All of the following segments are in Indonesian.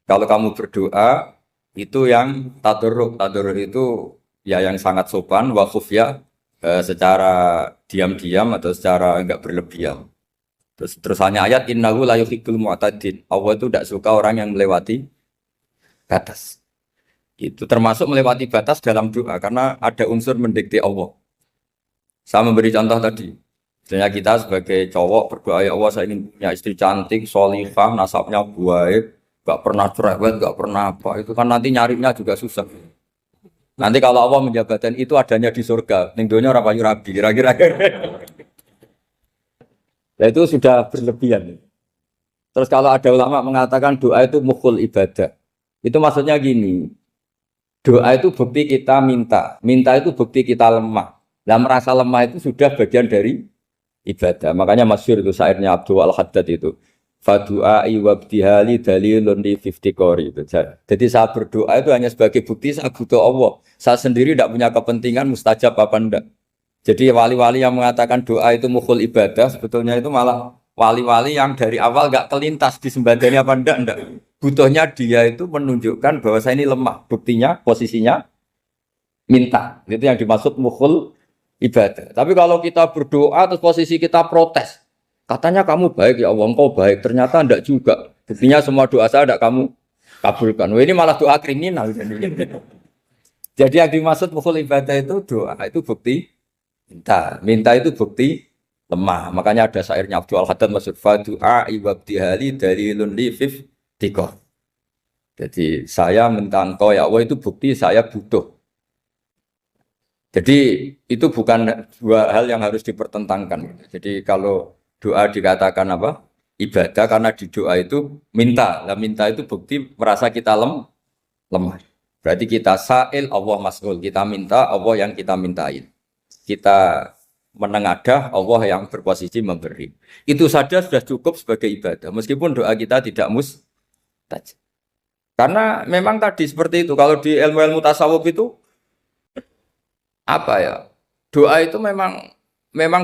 Kalau kamu berdoa itu yang tadarruk. Tadarruk itu ya yang sangat sopan, wakuf ya secara diam-diam atau secara enggak berlebihan. Terus hanya ayat innahu la yuhibbul mu'tadin. Allah itu tidak suka orang yang melewati batas. Itu termasuk melewati batas dalam doa karena ada unsur mendikte Allah. Saya memberi contoh tadi. Misalnya kita sebagai cowok berdoa ya Allah saya ingin punya istri cantik, solihah, nasabnya baik, gak pernah cerewet, gak pernah apa. Itu kan nanti nyarinya juga susah. Nanti kalau Allah menjabatkan itu adanya di surga, ning donya ora payu rabi, kira-kira. Nah itu sudah berlebihan. Terus kalau ada ulama mengatakan doa itu mukhul ibadah. Itu maksudnya gini, doa itu bukti kita minta, minta itu bukti kita lemah. Nah merasa lemah itu sudah bagian dari ibadah. Makanya masyhur itu syairnya Abdul Al-Haddad itu. Fadu'ai wabdihali dalilun li fiftikori itu. Jadi saya berdoa itu hanya sebagai bukti saya butuh Allah. Saya sendiri tidak punya kepentingan mustajab apa enggak. Jadi wali-wali yang mengatakan doa itu mukhul ibadah sebetulnya itu malah wali-wali yang dari awal enggak kelintas disembadani apa enggak. Butuhnya dia itu menunjukkan bahwa saya ini lemah. Buktinya posisinya minta. Itu yang dimaksud mukhul ibadah. Tapi kalau kita berdoa terus posisi kita protes. Katanya kamu baik ya Allah, engkau baik. Ternyata enggak juga. Buktinya semua doa saya enggak kamu kabulkan. Wah, ini malah doa kriminal. Jadi yang dimaksud mukhul ibadah itu doa itu bukti minta. Minta itu bukti lemah. Makanya ada syairnya Abdul Al-Haddad maksud fadu'a ibabdihali dalilun li fif tiga. Jadi saya minta engkau ya Allah itu bukti saya butuh. Jadi itu bukan dua hal yang harus dipertentangkan. Jadi kalau doa dikatakan apa? Ibadah karena di doa itu minta. Nah minta itu bukti merasa kita lemah. Berarti kita sa'il Allah mas'ul. Kita minta Allah yang kita mintain. Kita menengadah Allah yang berposisi memberi. Itu saja sudah cukup sebagai ibadah. Meskipun doa kita tidak mustajab. Karena memang tadi seperti itu. Kalau di ilmu-ilmu tasawuf itu apa ya? Doa itu memang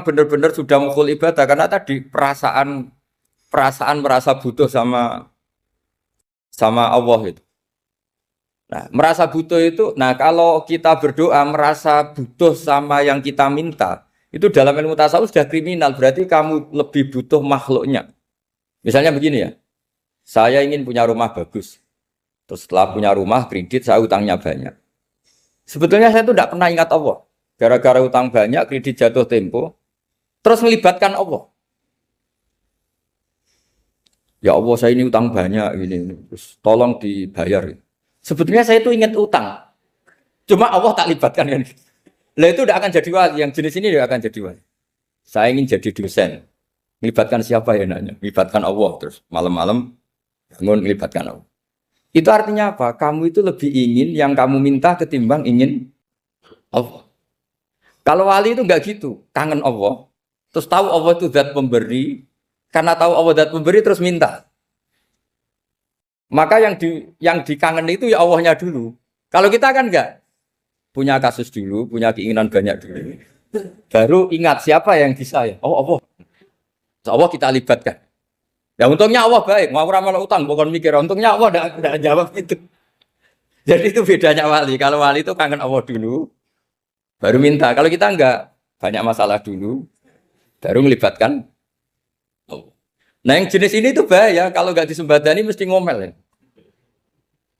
benar-benar sudah mukul ibadah karena tadi perasaan merasa butuh sama Allah itu. Nah, merasa butuh itu, nah kalau kita berdoa merasa butuh sama yang kita minta, itu dalam ilmu tasawuf sudah kriminal, berarti kamu lebih butuh makhluknya. Misalnya begini ya, saya ingin punya rumah bagus, terus setelah punya rumah kredit saya utangnya banyak. Sebetulnya saya itu tidak pernah ingat Allah, gara-gara utang banyak, kredit jatuh tempo, terus melibatkan Allah. Ya Allah saya ini utang banyak, ini terus tolong dibayar. Sebetulnya saya itu ingat utang. Cuma Allah tak libatkan kan. Lah itu tidak akan jadi wali. Yang jenis ini tidak akan jadi wali. Saya ingin jadi dosen. Melibatkan siapa ya nanya? Melibatkan Allah terus malam-malam bangun melibatkan Allah. Itu artinya apa? Kamu itu lebih ingin yang kamu minta ketimbang ingin Allah. Kalau wali itu enggak gitu, kangen Allah. Terus tahu Allah itu zat pemberi, karena tahu Allah zat pemberi terus minta. Maka yang dikangen itu ya Allahnya dulu. Kalau kita kan enggak punya kasus dulu, punya keinginan banyak dulu. Baru ingat siapa yang bisa ya. Oh Allah. Allah kita libatkan. Ya untungnya Allah baik, mau ramal utang bukan mikir. Untungnya Allah enggak jawab itu. Jadi itu bedanya wali. Kalau wali itu kangen Allah dulu, baru minta. Kalau kita enggak, banyak masalah dulu, baru melibatkan Allah. Nah yang jenis ini tuh bahaya. Kalau enggak disembadani mesti ngomel ya.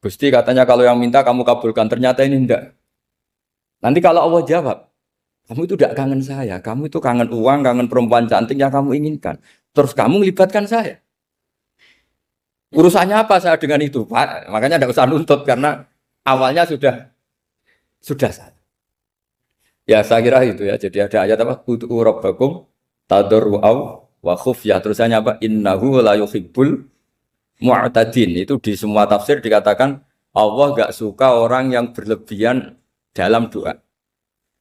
Gusti katanya kalau yang minta kamu kabulkan, ternyata ini enggak. Nanti kalau Allah jawab, kamu itu tidak kangen saya, kamu itu kangen uang, kangen perempuan cantik yang kamu inginkan. Terus kamu melibatkan saya. Urusannya apa saya dengan itu, Pak? Makanya tidak usah nuntut karena awalnya sudah salah. Ya saya kira itu ya. Jadi ada ayat apa? Ud'u rabbakum tadarru'aw wa khufyah. Terusannya apa? Innahu la yuhibbul mu'tadin. Itu di semua tafsir dikatakan Allah enggak suka orang yang berlebihan dalam doa.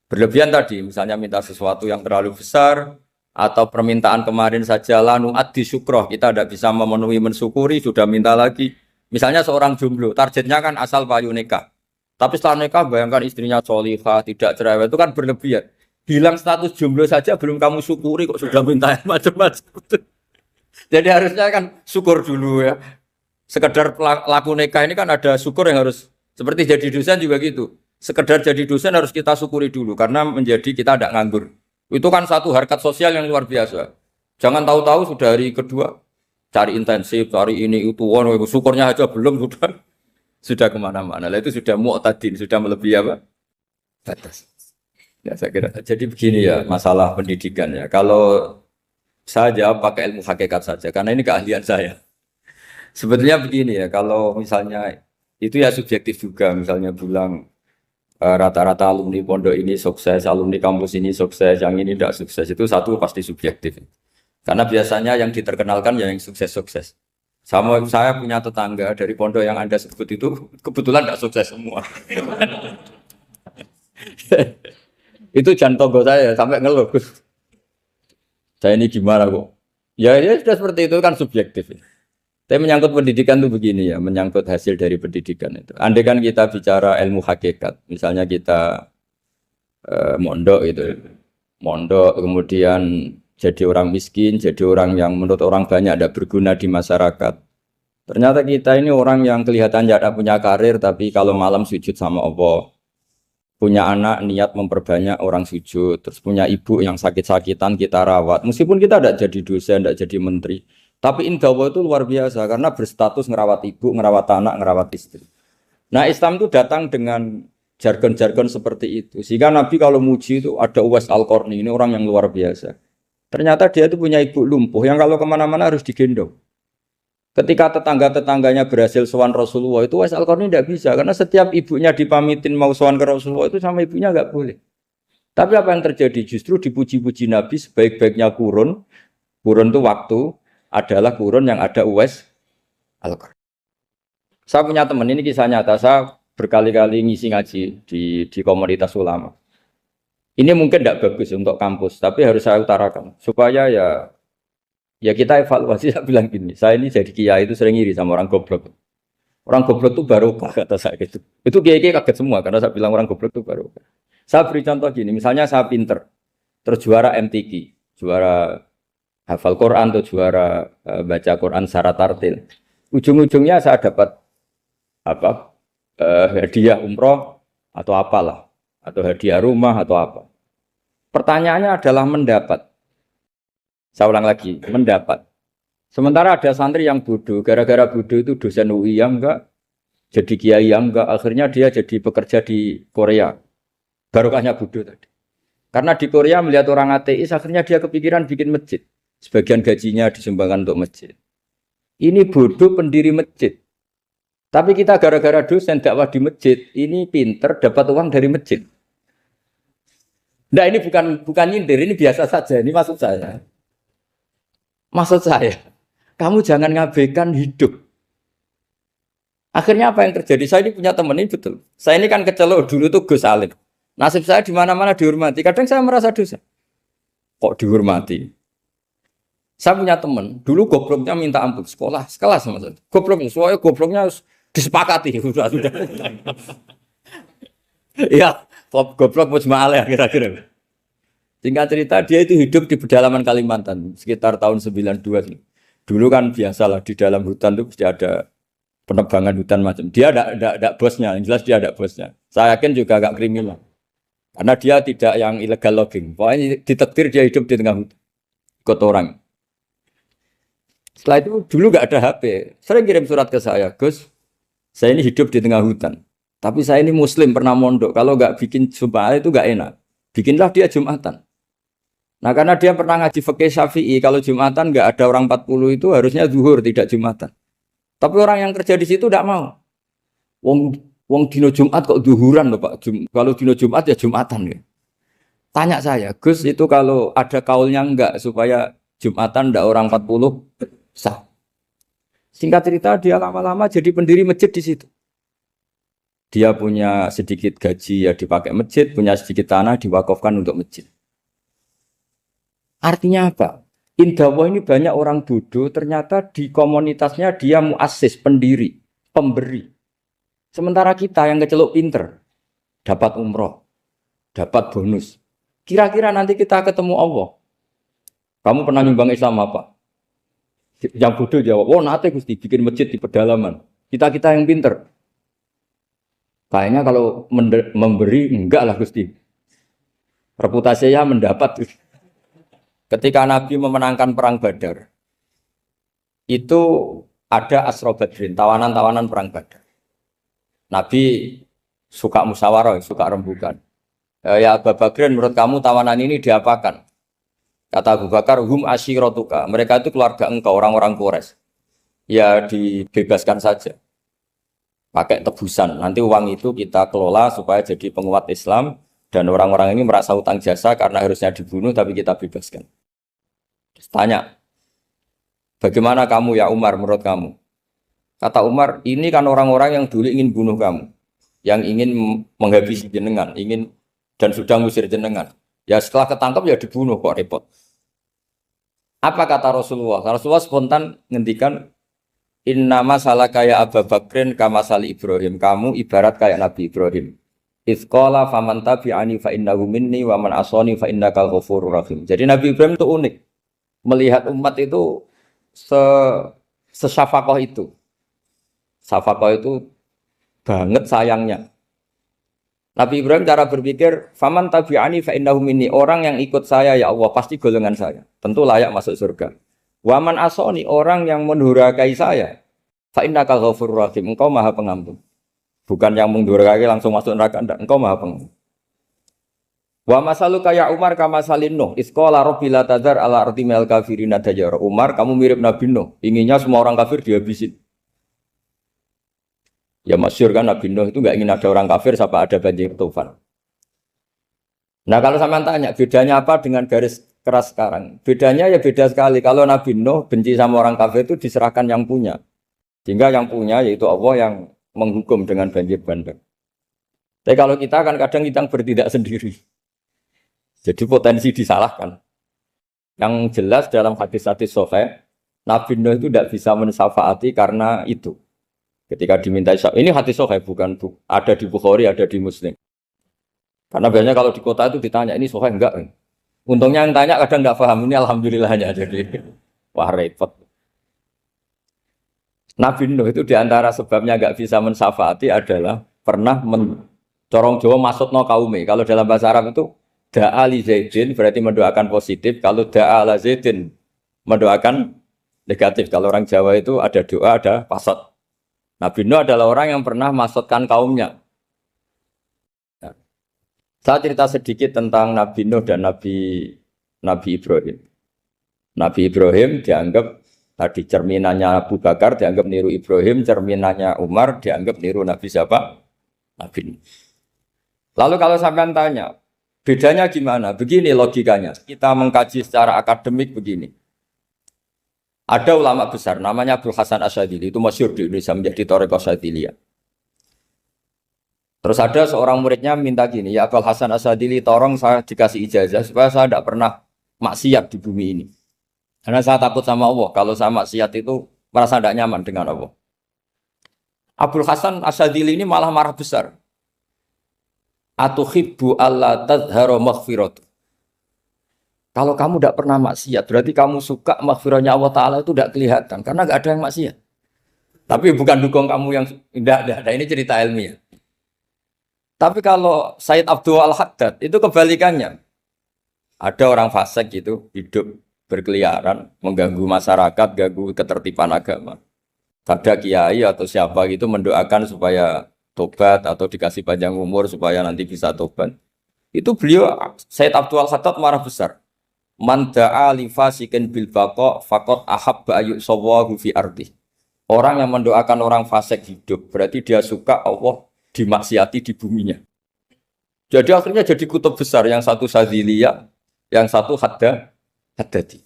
Berlebihan tadi, misalnya minta sesuatu yang terlalu besar, atau permintaan kemarin saja lanu addi syukroh, kita tidak bisa memenuhi mensyukuri, sudah minta lagi. Misalnya seorang jomblo, targetnya kan asal payu nikah. Tapi setelah nikah, bayangkan istrinya solihah, tidak cerewet, itu kan berlebihan. Hilang status jomblo saja, belum kamu syukuri, kok sudah minta macam-macam. Jadi harusnya kan syukur dulu ya. Sekedar laku nikah ini kan ada syukur yang harus seperti jadi dosen juga gitu. Sekedar jadi dosen harus kita syukuri dulu karena menjadi kita tidak nganggur. Itu kan satu harkat sosial yang luar biasa. Jangan tahu-tahu sudah hari kedua cari intensif, cari ini itu, syukurnya aja belum sudah kemana-mana. Lah itu sudah mu'tadin, sudah melebihi apa? Batas. Ya saya kira. Jadi begini ya masalah pendidikan ya. Kalau saya jawab pakai ilmu hakikat saja karena ini keahlian saya. Sebetulnya begini ya, kalau misalnya itu ya subjektif juga, misalnya bilang rata-rata alumni pondok ini sukses, alumni kampus ini sukses, yang ini tidak sukses, itu satu pasti subjektif. Karena biasanya yang diterkenalkan ya yang sukses-sukses. Sama saya punya tetangga dari pondok yang Anda sebut itu kebetulan tidak sukses semua. Itu jantung saya sampai ngeluh. Saya ini gimana kok? Ya, ya sudah seperti itu kan subjektif. Tapi menyangkut pendidikan itu begini ya, menyangkut hasil dari pendidikan itu. Andai kan kita bicara ilmu hakikat, misalnya kita mondok itu, mondok kemudian jadi orang miskin, jadi orang yang menurut orang banyak tidak berguna di masyarakat. Ternyata kita ini orang yang kelihatannya tidak punya karir, tapi kalau malam sujud sama Allah. Punya anak niat memperbanyak orang sujud, terus punya ibu yang sakit-sakitan kita rawat. Meskipun kita tidak jadi dosen, tidak jadi menteri. Tapi indawa itu luar biasa karena berstatus ngerawat ibu, ngerawat anak, ngerawat istri. Nah Islam itu datang dengan jargon-jargon seperti itu. Sehingga Nabi kalau muji itu ada Uwais Al-Qarni, ini orang yang luar biasa. Ternyata dia itu punya ibu lumpuh yang kalau kemana-mana harus digendong. Ketika tetangga-tetangganya berhasil sowan Rasulullah itu Uwais Al-Qarni tidak bisa. Karena setiap ibunya dipamitin mau sowan ke Rasulullah itu sama ibunya nggak boleh. Tapi apa yang terjadi? Justru dipuji-puji Nabi sebaik-baiknya kurun. Kurun itu waktu adalah kurun yang ada Uwais Al-Qarni. Saya punya teman, ini kisah nyata, saya berkali-kali ngisi ngaji di komunitas ulama. Ini mungkin tidak bagus untuk kampus, tapi harus saya utarakan. Supaya ya kita evaluasi, saya bilang gini, saya ini jadi kiai itu sering iri sama orang goblok. Orang goblok itu barokah kata saya gitu. Itu kiai-kiai kaget semua, karena saya bilang orang goblok itu barokah. Saya beri contoh gini, misalnya saya pinter, terus juara MTQ, juara hafal Quran atau juara baca Quran secara tartil. Ujung-ujungnya saya dapat hadiah umroh atau apalah, atau hadiah rumah atau apa. Pertanyaannya adalah mendapat. Saya ulang lagi, mendapat. Sementara ada santri yang bodoh, gara-gara bodoh itu dosen UI yang enggak, jadi kiai yang enggak, akhirnya dia jadi pekerja di Korea. Barokahnya bodoh tadi. Karena di Korea melihat orang ateis, akhirnya dia kepikiran bikin masjid. Sebagian gajinya disumbangkan untuk masjid. Ini bodoh pendiri masjid. Tapi kita gara-gara dosen dakwah di masjid, ini pinter dapat uang dari masjid. Nah ini bukan nyindir, ini biasa saja. Ini maksud saya. Maksud saya, kamu jangan ngabaikan hidup. Akhirnya apa yang terjadi? Saya ini punya teman ini betul. Saya ini kan kecelok dulu tuh Gus Alim. Nasib saya di mana-mana dihormati. Kadang saya merasa dosa. Kok dihormati? Saya punya teman, dulu gobloknya minta ampun sekolah, sekelas maksudnya. Gobloknya, soalnya gobloknya harus disepakati. Sudah. Iya, goblok mujma'al ya kira-kira. Singkat cerita, dia itu hidup di pedalaman Kalimantan, sekitar tahun 92. Dulu kan biasalah di dalam hutan itu pasti ada penebangan hutan macam. Dia ada bosnya, yang jelas dia ada bosnya. Saya yakin juga agak kriminal. Karena dia tidak yang illegal logging. Pokoknya ditakdir dia hidup di tengah hutan. Ikut orang. Setelah itu dulu nggak ada HP. Sering kirim surat ke saya, Gus, saya ini hidup di tengah hutan. Tapi saya ini muslim, pernah mondok. Kalau nggak bikin Jumat itu nggak enak. Bikinlah dia Jumatan. Nah karena dia pernah ngaji fikih Syafi'i, kalau Jumatan nggak ada orang 40 itu harusnya zuhur, tidak Jumatan. Tapi orang yang kerja di situ tidak mau. Wong dino Jumat kok zuhuran loh Pak. Kalau dino Jumat ya Jumatan. Ya. Tanya saya, Gus itu kalau ada kaulnya enggak supaya Jumatan ndak orang 40 sah. Singkat cerita dia lama-lama jadi pendiri masjid di situ. Dia punya sedikit gaji ya dipakai masjid, punya sedikit tanah diwakafkan untuk masjid. Artinya apa? Indawa ini banyak orang bodoh, ternyata di komunitasnya dia muassis, pendiri, pemberi. Sementara kita yang kecelok pinter, dapat umroh, dapat bonus. Kira-kira nanti kita ketemu Allah. Kamu pernah nyumbang Islam apa? Yang bodoh jawab, oh nate Gusti bikin masjid di pedalaman. Kita yang pinter. Kayaknya kalau memberi enggak lah Gusti. Reputasinya mendapat. Ketika Nabi memenangkan perang Badar, itu ada Asra Badrin, tawanan-tawanan perang Badar. Nabi suka musyawarah, suka rembukan. Ya Abu Bakrin, menurut kamu tawanan ini diapakan? Kata Abu Bakar, hum asyiratuka. Mereka itu keluarga engkau, orang-orang Quraisy. Ya dibebaskan saja. Pakai tebusan. Nanti uang itu kita kelola supaya jadi penguat Islam. Dan orang-orang ini merasa utang jasa karena harusnya dibunuh, tapi kita bebaskan. Terus tanya, bagaimana kamu ya Umar menurut kamu? Kata Umar, ini kan orang-orang yang dulu ingin bunuh kamu. Yang ingin menghabisi jenengan, ingin dan sudah ngusir jenengan. Ya setelah ketangkap ya dibunuh, kok repot. Apa kata Rasulullah? Rasulullah spontan ngendikan, inna masalah kayak Abu Bakrin kama sali Ibrahim. Kamu ibarat kayak Nabi Ibrahim. Izqala faman tabi'ani fa innahu minni wa man asani fa innakal ghafurur rahim. Jadi Nabi Ibrahim itu unik. Melihat umat itu sesyafakoh itu. Syafakoh itu banget sayangnya. Nabi Ibrahim cara berpikir, faman tabi'ani fa innahu minni, orang yang ikut saya ya Allah pasti golongan saya, tentu layak masuk surga. Waman asoni, orang yang mendurhakai saya, fa innaka ghafurur rahim, engkau Maha Pengampun. Bukan yang mendurhakai langsung masuk neraka, enggak, engkau Maha Pengampun. Wa masaluka ya Umar kama salin Nuh, isqala rabbi la tadzar ala ardi minal kafirina dajjara. Umar, kamu mirip Nabi Nuh, inginnya semua orang kafir dihabisin. Ya masyhur kan Nabi Nuh itu nggak ingin ada orang kafir sampai ada banjir tufan. Nah kalau sampean tanya bedanya apa dengan garis keras sekarang? Bedanya ya beda sekali. Kalau Nabi Nuh benci sama orang kafir itu diserahkan yang punya. Sehingga yang punya yaitu Allah yang menghukum dengan banjir bandang. Tapi kalau kita kan kadang kita bertindak sendiri. Jadi potensi disalahkan. Yang jelas dalam hadis-hadis sahih, Nabi Nuh itu tidak bisa mensyafaati karena itu. Ketika diminta syafaat, ini hadis sahih bukan ada di Bukhari, ada di Muslim. Karena biasanya kalau di kota itu ditanya ini sahih enggak? Untungnya yang tanya kadang enggak paham, ini alhamdulillahnya jadi wah repot. Nabi Nuh itu diantara sebabnya enggak bisa mensyafaati adalah pernah corong Jawa maksudno kaume. Kalau dalam bahasa Arab itu da'a li Zaidin berarti mendoakan positif, kalau da'a la Zaidin mendoakan negatif. Kalau orang Jawa itu ada doa, ada pasot. Nabi Nuh adalah orang yang pernah maksudkan kaumnya. Nah, saya cerita sedikit tentang Nabi Nuh dan Nabi Ibrahim. Nabi Ibrahim dianggap tadi cerminannya Abu Bakar, dianggap niru Ibrahim, cerminannya Umar, dianggap niru Nabi siapa? Nabi Nuh. Lalu kalau sampean tanya, bedanya gimana? Begini logikanya. Kita mengkaji secara akademik begini. Ada ulama besar, namanya Abdul Hasan Asyadzili, itu masyhur di Indonesia menjadi Thariqah Asyadziliyah. Terus ada seorang muridnya minta gini, ya Abdul Hasan Asyadzili, tolong saya dikasih ijazah supaya saya tidak pernah maksiat di bumi ini. Karena saya takut sama Allah, kalau saya maksiat itu merasa tidak nyaman dengan Allah. Abdul Hasan Asyadzili ini malah marah besar. Atuhibbu alla tadhharu maghfiratu. Kalau kamu tidak pernah maksiat, berarti kamu suka maghfirahnya Allah Ta'ala itu tidak kelihatan. Karena tidak ada yang maksiat. Tapi bukan dukung kamu yang tidak. Ini cerita ilmiah. Tapi kalau Said Abdul Al-Haddad, itu kebalikannya. Ada orang fasik gitu, hidup berkeliaran, mengganggu masyarakat, ganggu ketertiban agama. Ada kiai atau siapa gitu mendoakan supaya tobat atau dikasih panjang umur supaya nanti bisa tobat. Itu beliau, Said Abdul Al-Haddad marah besar. Man da'a li fasikin bil baqa faqad ahabba ayu sawahu fi ardi. Orang yang mendoakan orang fasik hidup berarti dia suka Allah dimaksiati di buminya. Jadi akhirnya jadi kutub besar, yang satu Sadziliyah, yang satu Haddadi.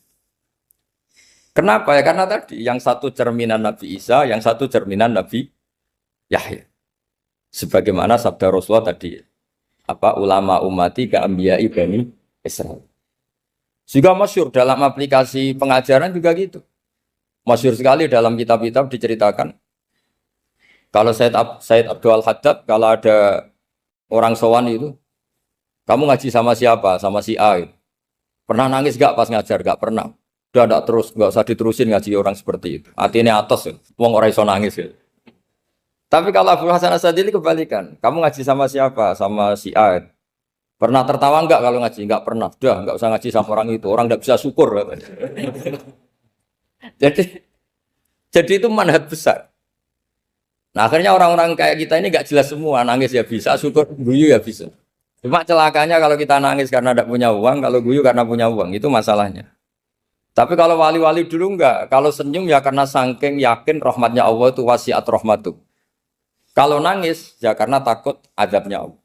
Kenapa ya? Karena tadi yang satu cerminan Nabi Isa, yang satu cerminan Nabi Yahya. Sebagaimana sabda Rasulullah tadi, ulama umati ka anbiya'i bani Israil. Juga masyhur dalam aplikasi pengajaran juga gitu. Masyhur sekali dalam kitab-kitab diceritakan. Kalau Said Abdul Haddad, kalau ada orang sowan itu, kamu ngaji sama siapa? Sama si A. Pernah nangis gak pas ngajar? Gak pernah. Udah enggak terus, enggak usah diterusin ngaji orang seperti itu. Artinya atas ya, wong ora iso nangis ya. Tapi kalau Abu Hasan Asadili kebalikan, kamu ngaji sama siapa? Sama si A. Pernah tertawa enggak kalau ngaji? Enggak pernah. Udah, enggak usah ngaji sama orang itu. Orang enggak bisa syukur. Jadi jadi itu manhaj besar. Nah, akhirnya orang-orang kayak kita ini enggak jelas semua. Nangis ya bisa, syukur, guyu ya bisa. Cuma celakanya kalau kita nangis karena tidak punya uang, kalau guyu karena punya uang, itu masalahnya. Tapi kalau wali-wali dulu enggak, kalau senyum ya karena saking yakin rahmatnya Allah itu wasiat rahmatu. Kalau nangis ya karena takut azabnya Allah.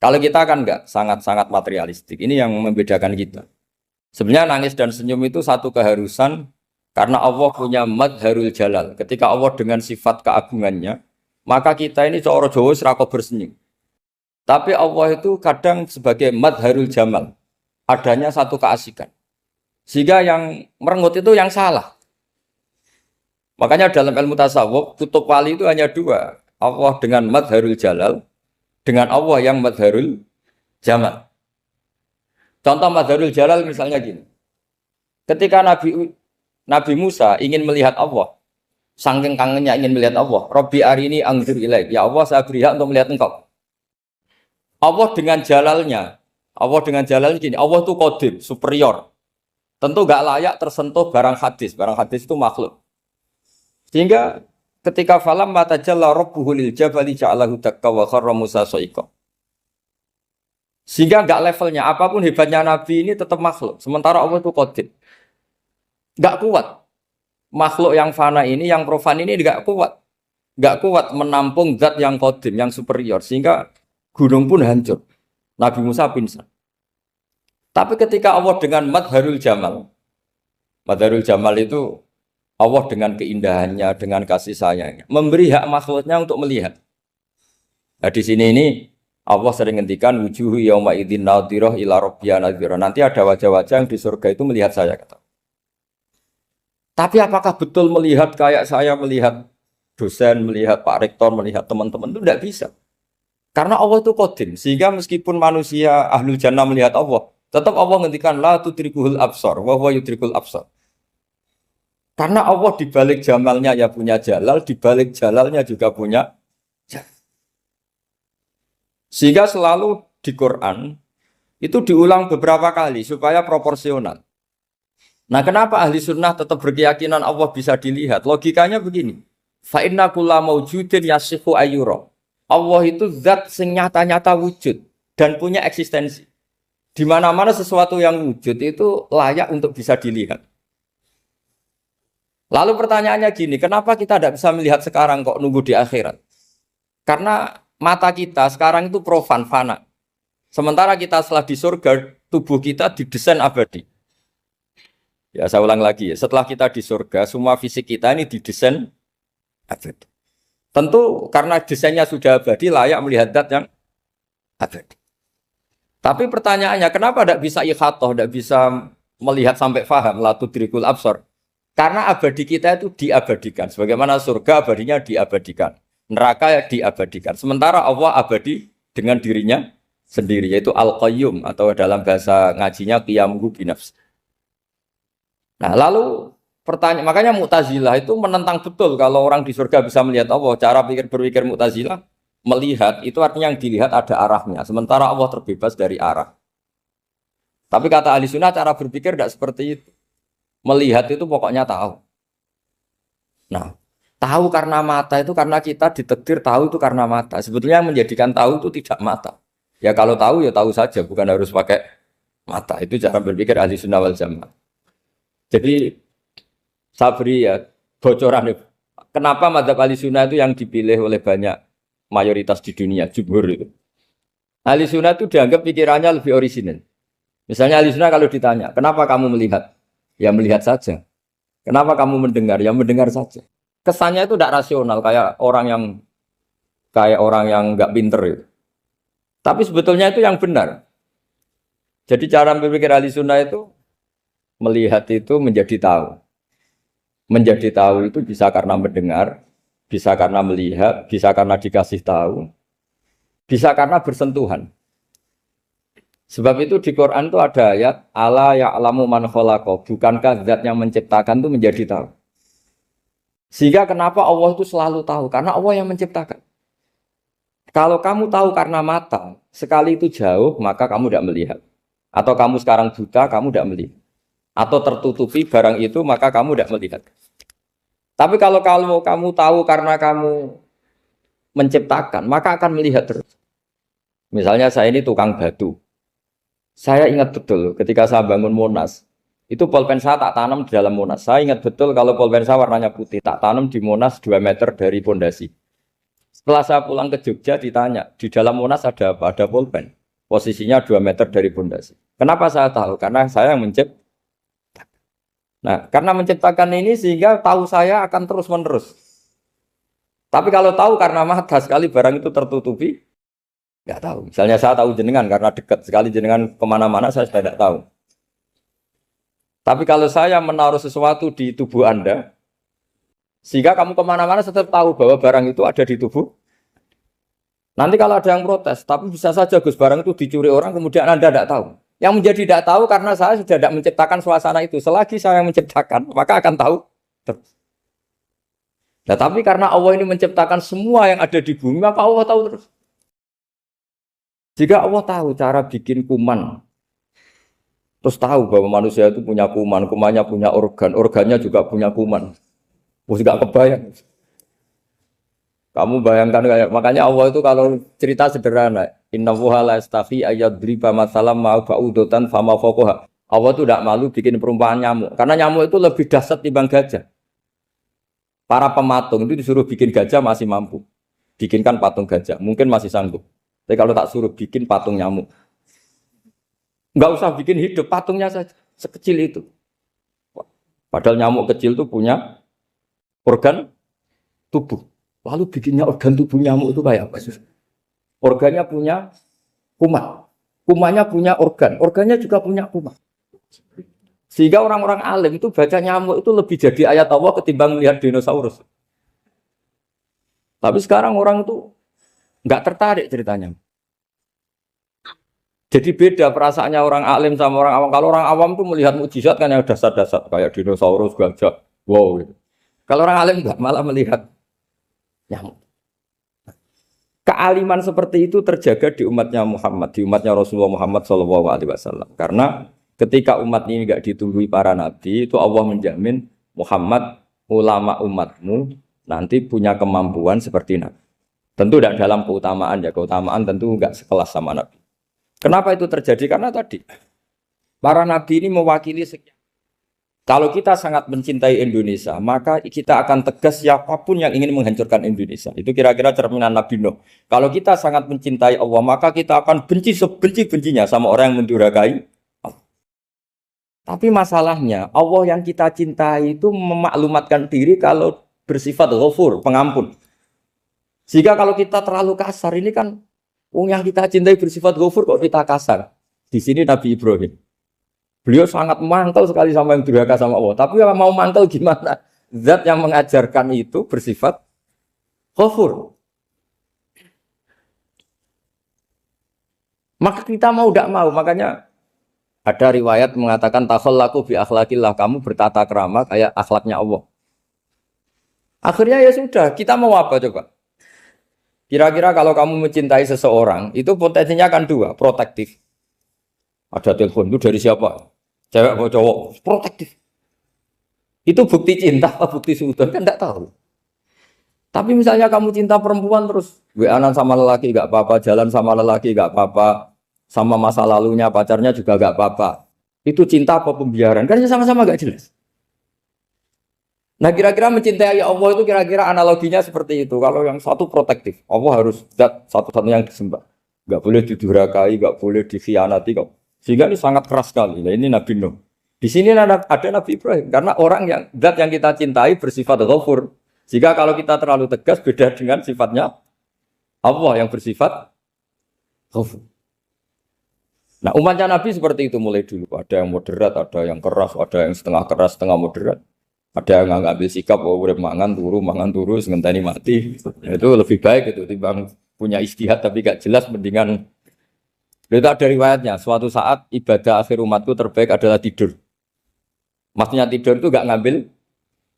Kalau kita kan enggak, sangat-sangat materialistik. Ini yang membedakan kita. Sebenarnya nangis dan senyum itu satu keharusan karena Allah punya madharul jalal. Ketika Allah dengan sifat keagungannya, maka kita ini seorang Jawa serako bersenyum. Tapi Allah itu kadang sebagai madharul jamal. Adanya satu keasikan. Sehingga yang merengut itu yang salah. Makanya dalam ilmu tasawuf, kutub wali itu hanya dua. Allah dengan madharul jalal, dengan Allah yang madharul jamal. Contoh madharul jalal misalnya gini. Ketika Nabi Musa ingin melihat Allah, saking kangennya ingin melihat Allah, Rabbi arini anzur ilaik. Ya Allah, saya beri hak untuk melihat engkau. Allah dengan jalalnya gini, Allah itu qadim, superior. Tentu gak layak tersentuh barang hadis. Barang hadis itu makhluk. Sehingga ketika falam matajalla rabbuhu lil jabali ja'alahu dakka wa kharra Musa sa'iqa. Sehingga gak levelnya, apapun hebatnya Nabi ini tetap makhluk. Sementara Allah itu qadim. Gak kuat. Makhluk yang fana ini, yang profan ini gak kuat. Gak kuat menampung zat yang qadim, yang superior. Sehingga gunung pun hancur. Nabi Musa pingsan. Tapi ketika Allah dengan madharul jamal itu Allah dengan keindahannya, dengan kasih sayangnya, memberi hak makhluknya untuk melihat. Nah di sini ini Allah sering ngendikan wujuhu yauma idzin nadhirah ila rabbiha nadhirah. Nanti ada wajah-wajah yang di surga itu melihat saya kata. Tapi apakah betul melihat kayak saya melihat dosen, melihat Pak Rektor, melihat teman-teman itu tidak bisa. Karena Allah itu qadim, sehingga meskipun manusia ahlul jannah melihat Allah, tetap Allah ngendikan la tudrikuhul absar wa huwa yudrikul absar. Karena Allah di balik jamalnya ya punya jalal, di balik jalalnya juga punya jalal. Sehingga selalu di Quran itu diulang beberapa kali supaya proporsional. Nah, kenapa ahli sunnah tetap berkeyakinan Allah bisa dilihat? Logikanya begini. Fa inna kulla maujudin yasihu ayyura. Allah itu zat sing nyata-nyata wujud dan punya eksistensi. Di mana-mana sesuatu yang wujud itu layak untuk bisa dilihat. Lalu pertanyaannya gini, kenapa kita tidak bisa melihat sekarang kok nunggu di akhirat? Karena mata kita sekarang itu profan, fana. Sementara kita setelah di surga, tubuh kita didesain abadi. Ya saya ulang lagi ya, setelah kita di surga, semua fisik kita ini didesain abadi. Tentu karena desainnya sudah abadi, layak melihat zat yang abadi. Tapi pertanyaannya, kenapa tidak bisa ikhatoh, tidak bisa melihat sampai faham, la tudrikul absar? Karena abadi kita itu diabadikan. Sebagaimana surga abadinya diabadikan. Neraka ya diabadikan. Sementara Allah abadi dengan dirinya sendiri, yaitu Al-Qayyum, atau dalam bahasa ngajinya Qiyamuhu binafs. Nah lalu pertanyaan, makanya Mu'tazilah itu menentang betul kalau orang di surga bisa melihat Allah. Cara berpikir Mu'tazilah, melihat itu artinya yang dilihat ada arahnya, sementara Allah terbebas dari arah. Tapi kata ahli sunnah cara berpikir tidak seperti itu. Melihat itu pokoknya tahu. Nah, tahu karena mata itu karena kita ditakdir tahu itu karena mata. Sebetulnya yang menjadikan tahu itu tidak mata. Ya kalau tahu ya tahu saja, bukan harus pakai mata. Itu cara berpikir ahli sunnah wal jamaah. Jadi saya beri ya bocoran. Kenapa madzhab ahli sunnah itu yang dipilih oleh banyak mayoritas di dunia, jumhur itu. Ahli sunnah itu dianggap pikirannya lebih orisinal. Misalnya ahli sunnah kalau ditanya, kenapa kamu melihat? Ya melihat saja. Kenapa kamu mendengar? Ya mendengar saja. Kesannya itu tidak rasional, kayak orang yang nggak pinter itu. Tapi sebetulnya itu yang benar. Jadi cara berpikir ahli sunnah itu melihat itu menjadi tahu. Menjadi tahu itu bisa karena mendengar, bisa karena melihat, bisa karena dikasih tahu, bisa karena bersentuhan. Sebab itu di Quran itu ada ayat ala ya'lamu man khalaqa, bukankah zat yang menciptakan itu menjadi tahu. Sehingga kenapa Allah itu selalu tahu? Karena Allah yang menciptakan. Kalau kamu tahu karena mata, sekali itu jauh, maka kamu tidak melihat. Atau kamu sekarang buta, kamu tidak melihat. Atau tertutupi barang itu, maka kamu tidak melihat. Tapi kalau kamu tahu karena kamu menciptakan, maka akan melihat terus. Misalnya saya ini tukang batu. Saya ingat betul ketika saya bangun Monas, itu polpen saya tak tanam di dalam Monas. Saya ingat betul kalau polpen saya warnanya putih, tak tanam di Monas 2 meter dari pondasi. Setelah saya pulang ke Jogja ditanya, di dalam Monas ada apa? Ada polpen. Posisinya 2 meter dari pondasi. Kenapa saya tahu? Karena saya yang menciptakan. Nah, karena menciptakan ini sehingga tahu saya akan terus-menerus. Tapi kalau tahu karena mata sekali barang itu tertutupi, nggak tahu. Misalnya saya tahu jenengan karena dekat sekali jenengan kemana-mana saya sudah tidak tahu. Tapi kalau saya menaruh sesuatu di tubuh Anda, sehingga kamu kemana-mana tetap tahu bahwa barang itu ada di tubuh. Nanti kalau ada yang protes, tapi bisa saja Gus barang itu dicuri orang kemudian Anda tidak tahu. Yang menjadi tidak tahu karena saya sudah tidak menciptakan suasana itu. Selagi saya yang menciptakan, maka akan tahu terus. Nah, tapi karena Allah ini menciptakan semua yang ada di bumi, maka Allah tahu terus. Jika Allah tahu cara bikin kuman, terus tahu bahwa manusia itu punya kuman, kumannya punya organ, organnya juga punya kuman. Terus gak kebayang. Kamu bayangkan kayak, makanya Allah itu kalau cerita sederhana, innallaha la yastahi ayyadriba mathalam ma ba'udatan fama fawqaha. Allah itu tidak malu bikin perumpamaan nyamuk, karena nyamuk itu lebih dahsyat timbang gajah. Para pematung itu disuruh bikin gajah masih mampu. Bikinkan patung gajah, mungkin masih sanggup. Tapi kalau tak suruh bikin patung nyamuk, nggak usah bikin hidup, patungnya saja sekecil itu. Padahal nyamuk kecil itu punya organ tubuh. Lalu bikinnya organ tubuh nyamuk itu kayak apa? Organnya punya kuman, kumannya punya organ, organnya juga punya kuman. Sehingga orang-orang alim itu baca nyamuk itu lebih jadi ayat Allah ketimbang melihat dinosaurus. Tapi sekarang orang itu nggak tertarik ceritanya. Jadi beda perasaannya orang alim sama orang awam. Kalau orang awam tuh melihat mukjizat kan yang dasar-dasar kayak dinosaurus, gajah, wow gitu. Kalau orang alim nggak, malah melihat nyamuk. Kealiman seperti itu terjaga di umatnya Muhammad, di umatnya Rasulullah Muhammad SAW. Karena ketika umat ini nggak ditunggui para nabi, itu Allah menjamin Muhammad, ulama umatmu nanti punya kemampuan seperti nabi. Tentu tidak dalam keutamaan ya, keutamaan tentu nggak sekelas sama nabi. Kenapa itu terjadi? Karena tadi para nabi ini mewakili sekian. Kalau kita sangat mencintai Indonesia, maka kita akan tegas siapapun yang ingin menghancurkan Indonesia. Itu kira-kira cerminan Nabi Nuh. Kalau kita sangat mencintai Allah, maka kita akan benci sebenci-bencinya sama orang yang mendurhakai Allah. Tapi masalahnya, Allah yang kita cintai itu memaklumatkan diri kalau bersifat ghafur, pengampun. Sehingga kalau kita terlalu kasar, ini kan yang kita cintai bersifat ghafur kok kita kasar. Di sini Nabi Ibrahim. Beliau sangat mangkel sekali sama yang durhaka sama Allah. Tapi mau mangkel gimana? Zat yang mengajarkan itu bersifat ghafur. Maka kita mau tidak mau. Makanya ada riwayat mengatakan takhallaku bi akhlaqillah. Kamu bertata krama kayak akhlaknya Allah. Akhirnya ya sudah. Kita mau apa coba? Kira-kira kalau kamu mencintai seseorang, itu potensinya kan dua. Protektif. Ada telepon itu dari siapa? Cewek atau cowok, protektif. Itu bukti cinta apa bukti suudon kan tidak tahu. Tapi misalnya kamu cinta perempuan terus WA-an sama lelaki nggak apa-apa, jalan sama lelaki nggak apa-apa, sama masa lalunya pacarnya juga nggak apa-apa. Itu cinta apa pembiaran? Kan sama-sama nggak jelas. Nah kira-kira mencintai Allah itu kira-kira analoginya seperti itu. Kalau yang satu protektif, Allah harus zat satu-satunya yang disembah. Nggak boleh didurhakai, nggak boleh dikhianati kok. Sehingga ini sangat keras sekali. Nah, ini Nabi Nuh. Di sini ada Nabi Ibrahim. Karena orang yang zat yang kita cintai bersifat ghafur. Jika kalau kita terlalu tegas beda dengan sifatnya Allah yang bersifat ghafur. Nah umatnya Nabi seperti itu mulai dulu. Ada yang moderat, ada yang keras, ada yang setengah keras, setengah moderat. Ada yang ngambil sikap, oh udah mangan turu, ngenteni mati. Itu lebih baik itu timbang punya istihad tapi gak jelas mendingan Itu ada riwayatnya, suatu saat ibadah akhir umatku terbaik adalah tidur. Maksudnya tidur itu gak ngambil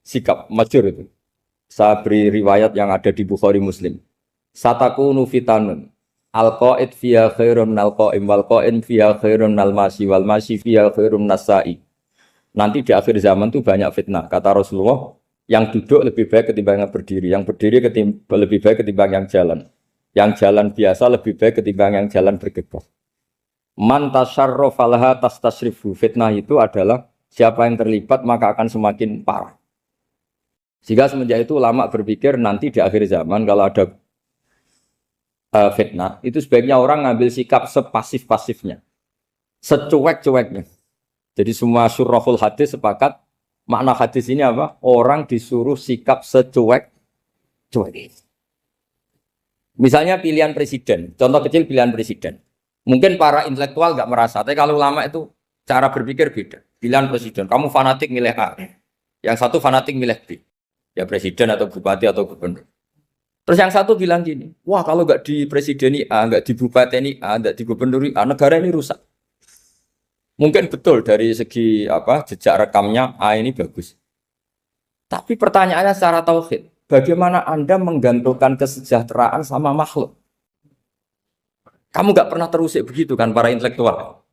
sikap, masyhur itu. Saya beri riwayat yang ada di Bukhari Muslim. Satakunu fitanun. Al-qa'id fiya khairun minal qa'im wal qa'in fiya khairun minal masyi wal masyi fiya khairun minas sa'i. Nanti di akhir zaman itu banyak fitnah. Kata Rasulullah, yang duduk lebih baik ketimbang yang berdiri, yang berdiri lebih baik ketimbang yang jalan. Yang jalan biasa lebih baik ketimbang yang jalan bergegas. Man tasyarrafa laha tastasrifu. Fitnah itu adalah siapa yang terlibat maka akan semakin parah. Sehingga semenjak itu ulama berpikir nanti di akhir zaman kalau ada fitnah, itu sebaiknya orang ngambil sikap sepasif-pasifnya, secuek-cueknya. Jadi semua syurahul hadis sepakat makna hadis ini apa? Orang disuruh sikap secuek-cuek. Misalnya pilihan presiden, contoh kecil pilihan presiden. Mungkin para intelektual nggak merasa, tapi kalau ulama itu cara berpikir beda. Pilihan presiden, kamu fanatik milih A, yang satu fanatik milih B. Ya presiden atau bupati atau gubernur. Terus yang satu bilang gini, wah kalau nggak di presiden A, nggak di bupati A, nggak di gubernur A, negara ini rusak. Mungkin betul dari segi apa jejak rekamnya A ini bagus. Tapi pertanyaannya secara tauhid, bagaimana Anda menggantungkan kesejahteraan sama makhluk? Kamu nggak pernah terusik begitu kan para intelektual?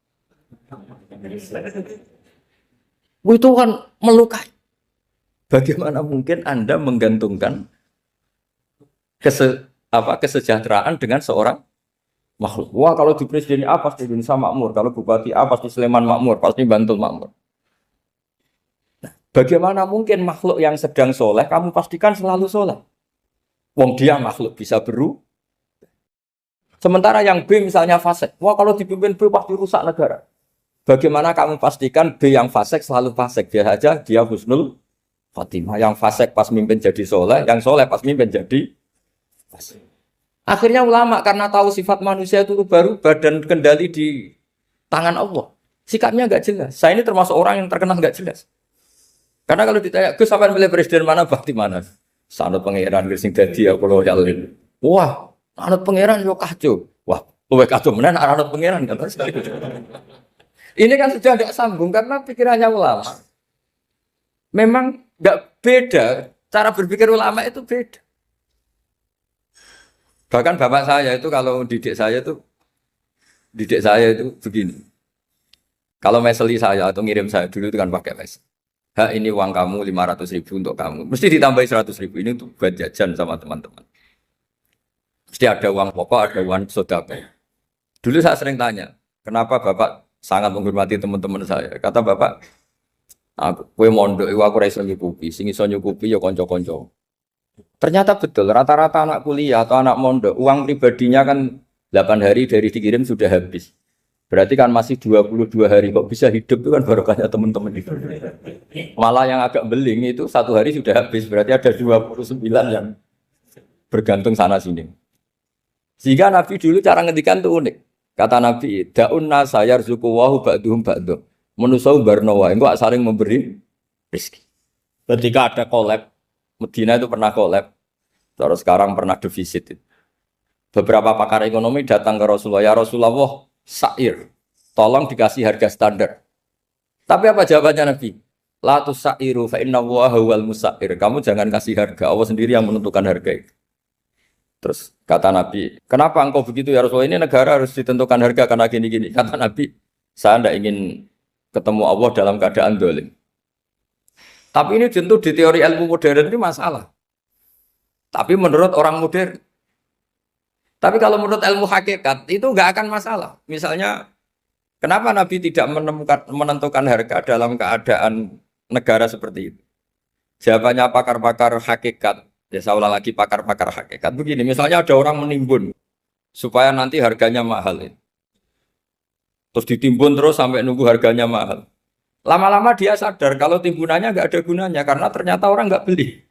Itu kan melukai. Bagaimana mungkin Anda menggantungkan kesejahteraan dengan seorang makhluk? Wah kalau di presiden A pasti Indonesia makmur, kalau bupati A pasti Sleman makmur, pasti Bantul makmur. Nah, bagaimana mungkin makhluk yang sedang soleh kamu pastikan selalu soleh? Wong dia makhluk bisa berubah. Sementara yang B misalnya fasik, wah kalau dipimpin B pasti rusak negara. Bagaimana kamu pastikan B yang fasik selalu fasik? Dia saja dia husnul Fatimah. Yang fasik pas mimpin jadi soleh, yang soleh pas mimpin jadi fasik. Akhirnya ulama karena tahu sifat manusia itu baru badan kendali di tangan Allah. Sikapnya nggak jelas. Saya ini termasuk orang yang terkenal nggak jelas. Karena kalau ditanya, Gus sampai pilih presiden mana, bakti mana? Sanut pangeran sing dadi aku loyalin. Wah, anut pangeran yo kacau. Wah, luwe kacau menan anut pangeran kan. Ini kan sudah tidak sambung karena pikirannya ulama. Memang nggak beda, cara berpikir ulama itu beda. Bahkan bapak saya itu kalau didik saya itu begini. Kalau meseli saya atau ngirim saya dulu itu kan pakai mesel. Ha ini uang kamu 500.000 untuk kamu. Mesti ditambahi 100.000 ini untuk buat jajan sama teman-teman. Mesti ada uang pokok, ada uang sedekah. Dulu saya sering tanya, kenapa bapak sangat menghormati teman-teman saya? Kata bapak, kowe mondok iku aku ora iso nyukupi, sing iso nyukupi ya kanca-kanca. Ternyata betul, rata-rata anak kuliah atau anak mondok, uang pribadinya kan 8 hari dari dikirim sudah habis. Berarti kan masih 22 hari, kok bisa hidup itu kan barokahnya teman-teman itu. Malah yang agak beling itu 1 hari sudah habis, berarti ada 29 yang bergantung sana sini. Sehingga Nabi dulu cara ngendikan itu unik. Kata Nabi, da'un nasa yarzuqu wahu ba'duhum ba'duh. Manusia barnawa, engko saling memberi rezeki. Ketika ada collab, Medina itu pernah collab, terus sekarang pernah defisit. Beberapa pakar ekonomi datang ke Rasulullah, ya Rasulullah, sa'ir, tolong dikasih harga standar. Tapi apa jawabannya Nabi? La tusairu fa inna Allaha huwal musair. Kamu jangan kasih harga, Allah sendiri yang menentukan harga itu. Terus kata Nabi, kenapa engkau begitu ya Rasulullah? Ini negara harus ditentukan harga karena gini-gini. Kata Nabi, saya tidak ingin ketemu Allah dalam keadaan dolim. Tapi ini tentu di teori ilmu modern ini masalah. Tapi menurut orang modern. Tapi kalau menurut ilmu hakikat itu nggak akan masalah. Misalnya, kenapa Nabi tidak menentukan harga dalam keadaan negara seperti itu? Jawabannya pakar-pakar hakikat. Ya saya ulang lagi pakar-pakar hakikat. Begini, misalnya ada orang menimbun supaya nanti harganya mahal. Terus ditimbun terus sampai nunggu harganya mahal. Lama-lama dia sadar kalau timbunannya nggak ada gunanya karena ternyata orang nggak beli.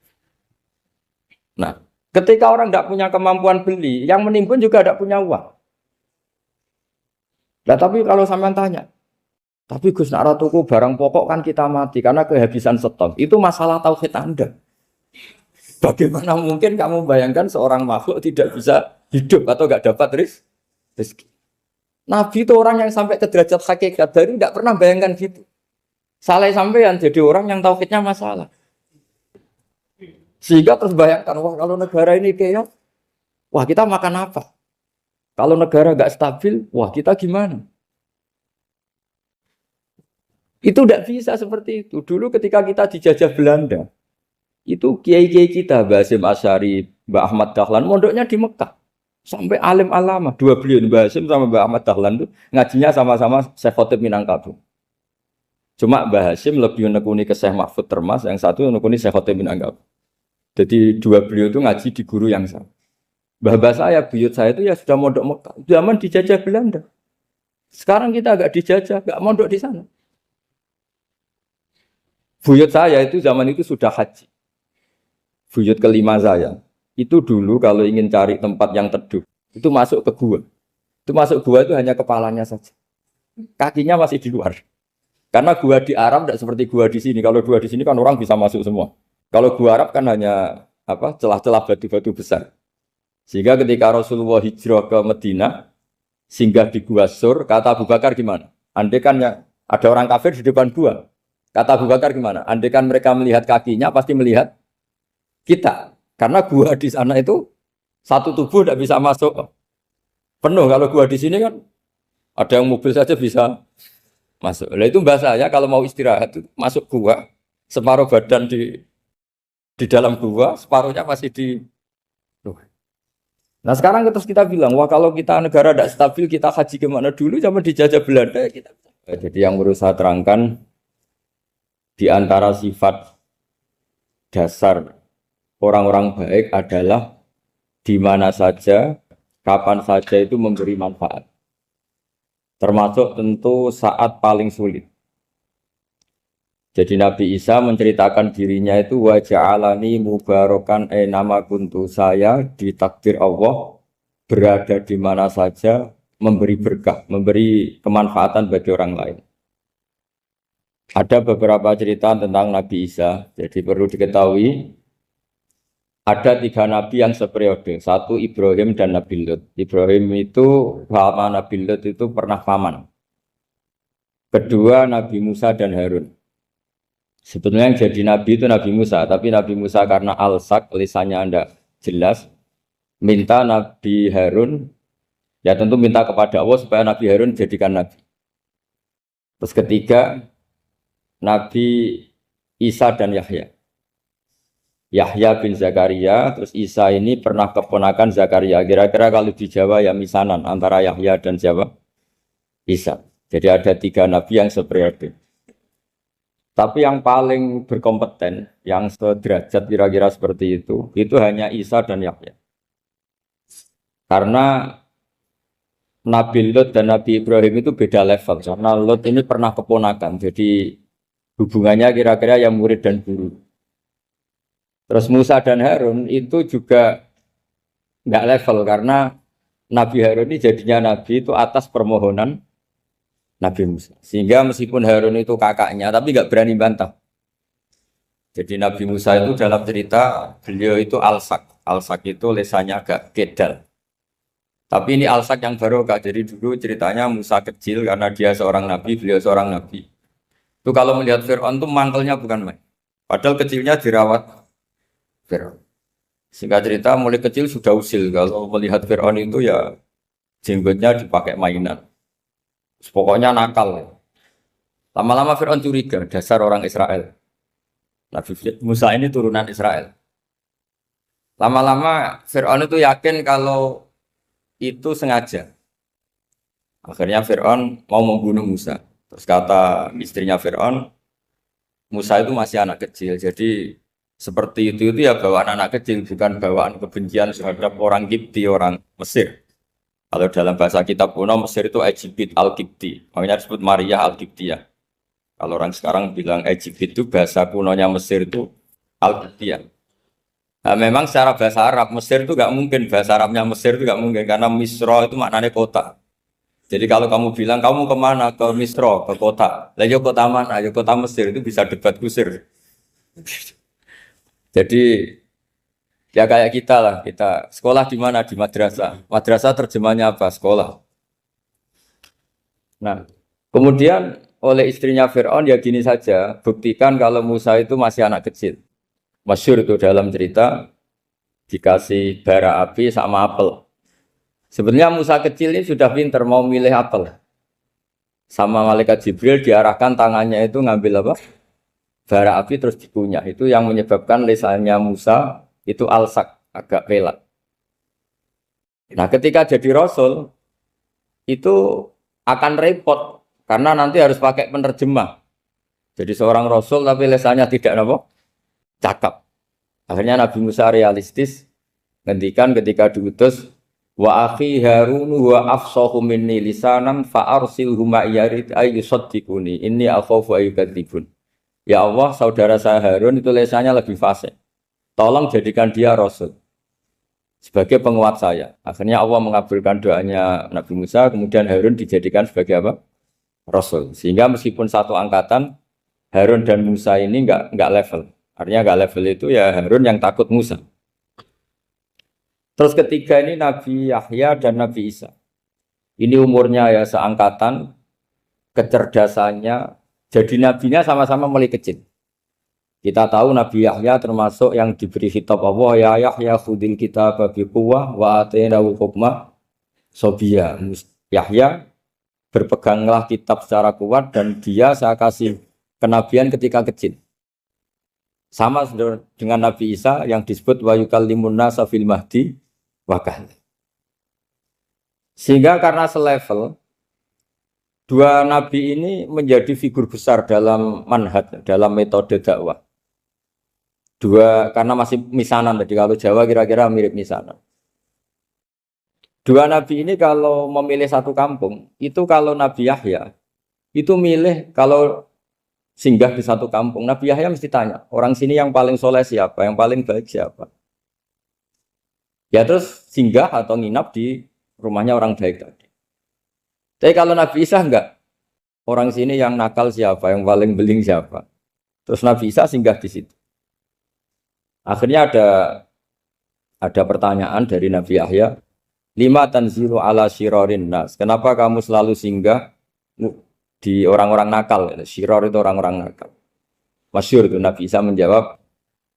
Nah, ketika orang nggak punya kemampuan beli, yang menimbun juga nggak punya uang. Nah, tapi kalau sampean tanya, tapi Gus nak tuku barang pokok kan kita mati karena kehabisan stok. Itu masalah tauhid Anda. Bagaimana mungkin kamu bayangkan seorang makhluk tidak bisa hidup atau nggak dapat rezeki? Nabi itu orang yang sampai ke derajat hakikat, dari tidak pernah bayangkan gitu. Salah sampean jadi orang yang tauhidnya masalah. Sehingga terus bayangkan, wah kalau negara ini kayak, wah kita makan apa? Kalau negara nggak stabil, wah kita gimana? Itu tidak bisa seperti itu. Dulu ketika kita dijajah Belanda, itu kiai-kiai kita, Mbah Hasyim Asy'ari, Mbah Ahmad Dahlan, mondoknya di Mekah. Sampai alim alama, dua beliau, Mbah Hasyim sama Mbah Ahmad Dahlan itu ngajinya sama-sama Syekh Khotib Minangkabau. Cuma Mbah Hasyim lebih menekuni ke Syekh Mahfud Termas, yang satu menekuni Syekh Khotib Minangkabau. Jadi dua beliau itu ngaji di guru yang sama. Mbah saya, buyut saya itu ya sudah mondok Mekah. Zaman dijajah Belanda. Sekarang kita agak dijajah, agak mondok di sana. Buyut saya itu zaman itu sudah haji. Buyut kelima saya. Itu dulu kalau ingin cari tempat yang teduh, itu masuk ke gua. Itu masuk gua itu hanya kepalanya saja. Kakinya masih di luar. Karena gua di Arab tidak seperti gua di sini. Kalau gua di sini kan orang bisa masuk semua. Kalau gua Arab kan hanya celah-celah batu-batu besar. Sehingga ketika Rasulullah hijrah ke Madinah, singgah di Gua Sur, kata Abu Bakar gimana? Andai kan ya, ada orang kafir di depan gua. Kata Abu Bakar gimana? Andai kan mereka melihat kakinya, pasti melihat kita. Karena gua di sana itu satu tubuh tidak bisa masuk penuh. Kalau gua di sini kan ada yang mobil saja bisa masuk. Nah itu bahasanya kalau mau istirahat itu masuk gua, separuh badan di dalam gua, separuhnya masih di. Nah sekarang terus kita bilang, wah kalau kita negara tidak stabil, kita haji kemana dulu? Zaman dijajah Belanda ya kita. Jadi yang berusaha terangkan di antara sifat dasar orang-orang baik adalah di mana saja, kapan saja itu memberi manfaat. Termasuk tentu saat paling sulit. Jadi Nabi Isa menceritakan dirinya itu wa ja'alani mubarakan nama kuntu, saya ditakdir Allah berada di mana saja memberi berkah, memberi kemanfaatan bagi orang lain. Ada beberapa cerita tentang Nabi Isa. Jadi perlu diketahui ada 3 nabi yang seperiode. Satu Ibrahim dan Nabi Lut. Ibrahim itu sama Nabi Lut itu pernah paman. Kedua Nabi Musa dan Harun. Sebetulnya yang jadi nabi itu Nabi Musa, tapi Nabi Musa karena alsak, lisannya Anda jelas, minta Nabi Harun, ya tentu minta kepada Allah supaya Nabi Harun jadikan nabi. Terus ketiga, Nabi Isa dan Yahya. Yahya bin Zakaria, terus Isa ini pernah keponakan Zakaria. Kira-kira kalau di Jawa ya misanan antara Yahya dan Jawa Isa. Jadi ada 3 nabi yang seperiode. Tapi yang paling berkompeten, yang sederajat kira-kira seperti itu hanya Isa dan Yahya. Karena Nabi Lut dan Nabi Ibrahim itu beda level. Karena Lut ini pernah keponakan, jadi hubungannya kira-kira yang murid dan guru. Terus Musa dan Harun itu juga nggak level, karena Nabi Harun ini jadinya Nabi itu atas permohonan Nabi Musa. Sehingga meskipun Harun itu kakaknya, tapi nggak berani bantah. Jadi Nabi Musa itu dalam cerita, beliau itu alsak. Alsak itu lesannya agak kedal. Tapi ini alsak yang barokah. Jadi dulu ceritanya Musa kecil, karena dia seorang Nabi, beliau seorang Nabi. Itu kalau melihat Fir'aun itu mangkelnya bukan main. Padahal kecilnya dirawat Fir'aun. Singkat cerita mulai kecil sudah usil. Kalau melihat Fir'aun itu ya jenggotnya dipakai mainan. Pokoknya nakal. Lama-lama Fir'aun curiga, dasar orang Israel. Nabi Musa ini turunan Israel. Lama-lama Fir'aun itu yakin kalau itu sengaja. Akhirnya Fir'aun mau membunuh Musa. Terus kata istrinya Fir'aun, Musa itu masih anak kecil. Jadi seperti itu ya bawaan anak kecil, bukan bawaan kebencian terhadap orang Kipti, orang Mesir. Kalau dalam bahasa kitab kuno Mesir itu Egypt Al-Kipti, makanya disebut Maria Al-Kiptiyah. Kalau orang sekarang bilang Egypt itu bahasa kunonya Mesir itu Al-Kiptiyah. Nah, memang secara bahasa Arab Mesir itu nggak mungkin, bahasa Arabnya Mesir itu nggak mungkin karena Misro itu maknanya kota. Jadi kalau kamu bilang kamu kemana, ke Misro, ke kota, lalu kota mana, ayo kota Mesir, itu bisa debat kusir. Jadi ya kayak kita lah, kita sekolah di mana? Di madrasah. Madrasah terjemahnya apa? Sekolah. Nah, kemudian oleh istrinya Fir'aun ya gini saja, buktikan kalau Musa itu masih anak kecil. Masyhur itu dalam cerita dikasih bara api sama apel. Sebenarnya Musa kecil ini sudah pinter mau milih apel. Sama malaikat Jibril diarahkan tangannya itu ngambil apa? Bara api terus dikunyah. Itu yang menyebabkan lisannya Musa itu alsak, agak pelat. Nah, ketika jadi rasul itu akan repot karena nanti harus pakai penerjemah. Jadi seorang rasul tapi lisannya tidak apa? Cakap. Akhirnya Nabi Musa realistis ngendikan ketika diutus wa akhi Harun wa afsahu minni lisanan fa arsilhu ma'iyarid ay yusaddiquni inni akhafu ayyukadzibun. Ya Allah, saudara saya Harun itu lisannya lebih fasih. Tolong jadikan dia rasul sebagai penguat saya. Akhirnya Allah mengabulkan doanya Nabi Musa, kemudian Harun dijadikan sebagai apa? Rasul. Sehingga meskipun satu angkatan, Harun dan Musa ini enggak level. Artinya enggak level itu ya Harun yang takut Musa. Terus ketiga ini Nabi Yahya dan Nabi Isa. Ini umurnya ya seangkatan, kecerdasannya, jadi nabinya sama-sama mulai kecil. Kita tahu Nabi Yahya termasuk yang diberi khitab Allah, ya Yahya khudil kitab bi quwwah wa atainahu hukma sobia. Yahya berpeganglah kitab secara kuat dan dia saya kasih kenabian ketika kecil. Sama dengan Nabi Isa yang disebut wa yukallimun nasa fil mahdi wa kahla. Sehingga karena selevel dua nabi ini menjadi figur besar dalam manhaj, dalam metode dakwah. Dua karena masih misanan tadi, kalau Jawa kira-kira mirip misanan. Dua nabi ini kalau memilih satu kampung, itu kalau Nabi Yahya itu milih kalau singgah di satu kampung, Nabi Yahya mesti tanya, orang sini yang paling soleh siapa, yang paling baik siapa. Ya terus singgah atau nginap di rumahnya orang baik tadi. Tapi kalau Nabi Isa enggak, orang sini yang nakal siapa, yang paling beling siapa. Terus Nabi Isa singgah di situ. Akhirnya ada pertanyaan dari Nabi Yahya, lima tanzilu ala syirarin nas. Kenapa kamu selalu singgah di orang-orang nakal? Syiror itu orang-orang nakal. Masyhur itu Nabi Isa menjawab,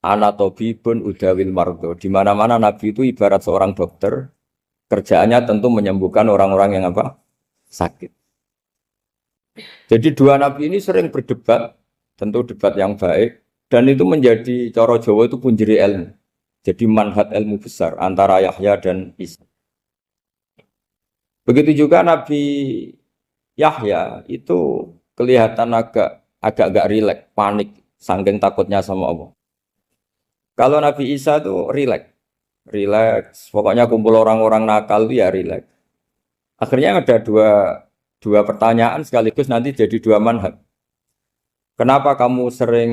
ana tabibun udawil mardo. Di mana-mana Nabi itu ibarat seorang dokter, kerjaannya tentu menyembuhkan orang-orang yang apa? Sakit. Jadi dua Nabi ini sering berdebat, tentu debat yang baik. Dan itu menjadi cara Jawa itu punjeri ilmu. Jadi manhaj ilmu besar antara Yahya dan Isa. Begitu juga Nabi Yahya itu kelihatan agak rileks, panik, saking takutnya sama Allah. Kalau Nabi Isa itu rileks. Pokoknya kumpul orang-orang nakal itu ya rileks. Akhirnya ada dua pertanyaan sekaligus nanti jadi dua manhaj. Kenapa kamu sering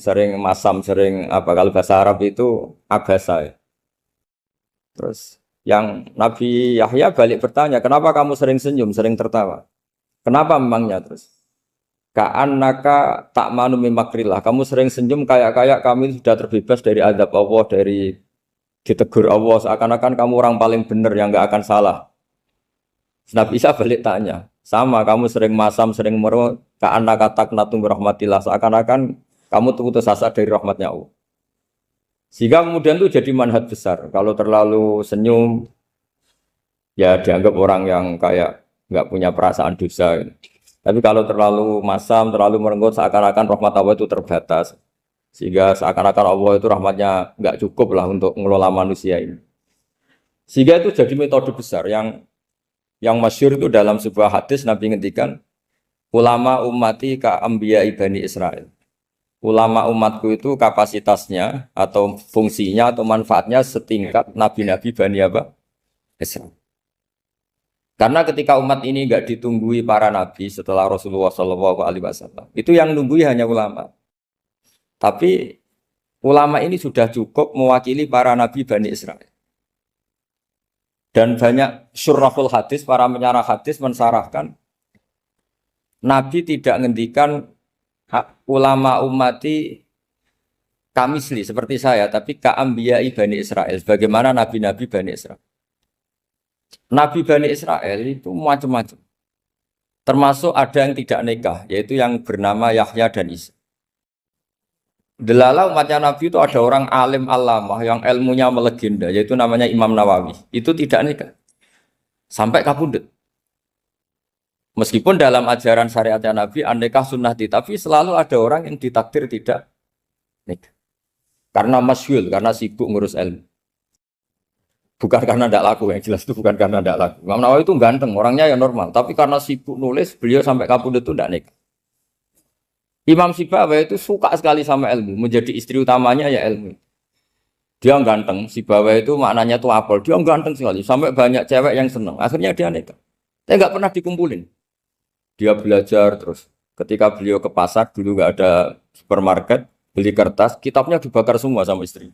sering kalau bahasa Arab itu abasa ya. Terus yang Nabi Yahya balik bertanya, kenapa kamu sering senyum, sering tertawa? Kenapa memangnya terus? Ka'annaka ta'manu min makrillah. Kamu sering senyum kayak kami sudah terbebas dari azab Allah, dari ditegur Allah, seakan-akan kamu orang paling benar yang enggak akan salah. Nabi Isa balik tanya, sama kamu sering masam, sering merut, ka'annaka taqnatu min rahmatillah, seakan-akan kamu putus asa dari rahmatnya Allah. Sehingga kemudian itu jadi manhaj besar. Kalau terlalu senyum, ya dianggap orang yang kayak nggak punya perasaan dosa. Tapi kalau terlalu masam, terlalu merenggut, seakan-akan rahmat Allah itu terbatas. Sehingga seakan-akan Allah itu rahmatnya nggak cukup lah untuk mengelola manusia ini. Sehingga itu jadi metode besar yang masyhur itu dalam sebuah hadis Nabi ngendikan, ulama ummati ka anbiya Bani Israil. Ulama umatku itu kapasitasnya atau fungsinya atau manfaatnya setingkat nabi-nabi Bani Israil. Karena ketika umat ini enggak ditunggui para nabi setelah Rasulullah SAW, itu yang nunggui hanya ulama. Tapi ulama ini sudah cukup mewakili para nabi Bani Israil. Dan banyak syurahul hadis, para menyarah hadis mensarahkan Nabi tidak ngendikan ulama ummati kamisli seperti saya, tapi ka'ambiyai Bani Israel, bagaimana nabi-nabi Bani Israel. Nabi Bani Israel itu macam-macam. Termasuk ada yang tidak nikah, yaitu yang bernama Yahya dan Isa. Delala umatnya Nabi itu ada orang alim alamah yang ilmunya melegenda, yaitu namanya Imam Nawawi. Itu tidak nikah. Sampai kabudut. Meskipun dalam ajaran syariatnya Nabi, an-nikah sunnati, tapi selalu ada orang yang ditakdir tidak nikah. Karena masyhul, karena sibuk ngurus ilmu. Bukan karena tidak laku, yang jelas itu bukan karena tidak laku. Imam Nawawi itu ganteng, orangnya ya normal. Tapi karena sibuk nulis, beliau sampai kabudut itu tidak nikah. Imam Sibawayh itu suka sekali sama ilmu, menjadi istri utamanya ya ilmu. Dia ganteng, Sibawayh itu maknanya tuh apel, dia ganteng sekali, sampai banyak cewek yang senang. Akhirnya dia nikah. Tapi nggak pernah dikumpulin. Dia belajar terus. Ketika beliau ke pasar, dulu nggak ada supermarket, beli kertas, kitabnya dibakar semua sama istri.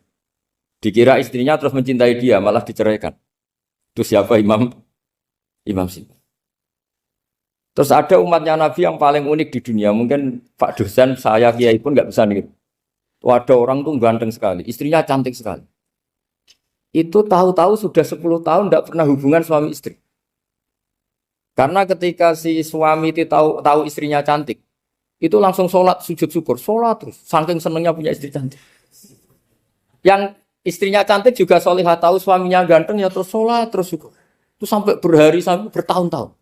Dikira istrinya terus mencintai dia, malah diceraikan. Itu siapa Imam Sibawayh. Terus ada umatnya Nabi yang paling unik di dunia. Mungkin Pak dosen, saya kiai pun nggak bisa nih. Ada orang tuh ganteng sekali, istrinya cantik sekali. Itu tahu-tahu sudah 10 tahun tidak pernah hubungan suami istri. Karena ketika si suami itu tahu istrinya cantik, itu langsung sholat sujud syukur, sholat terus. Saking senengnya punya istri cantik. Yang istrinya cantik juga solihah, tahu suaminya ganteng ya terus sholat terus syukur. Itu sampai berhari sampai bertahun-tahun.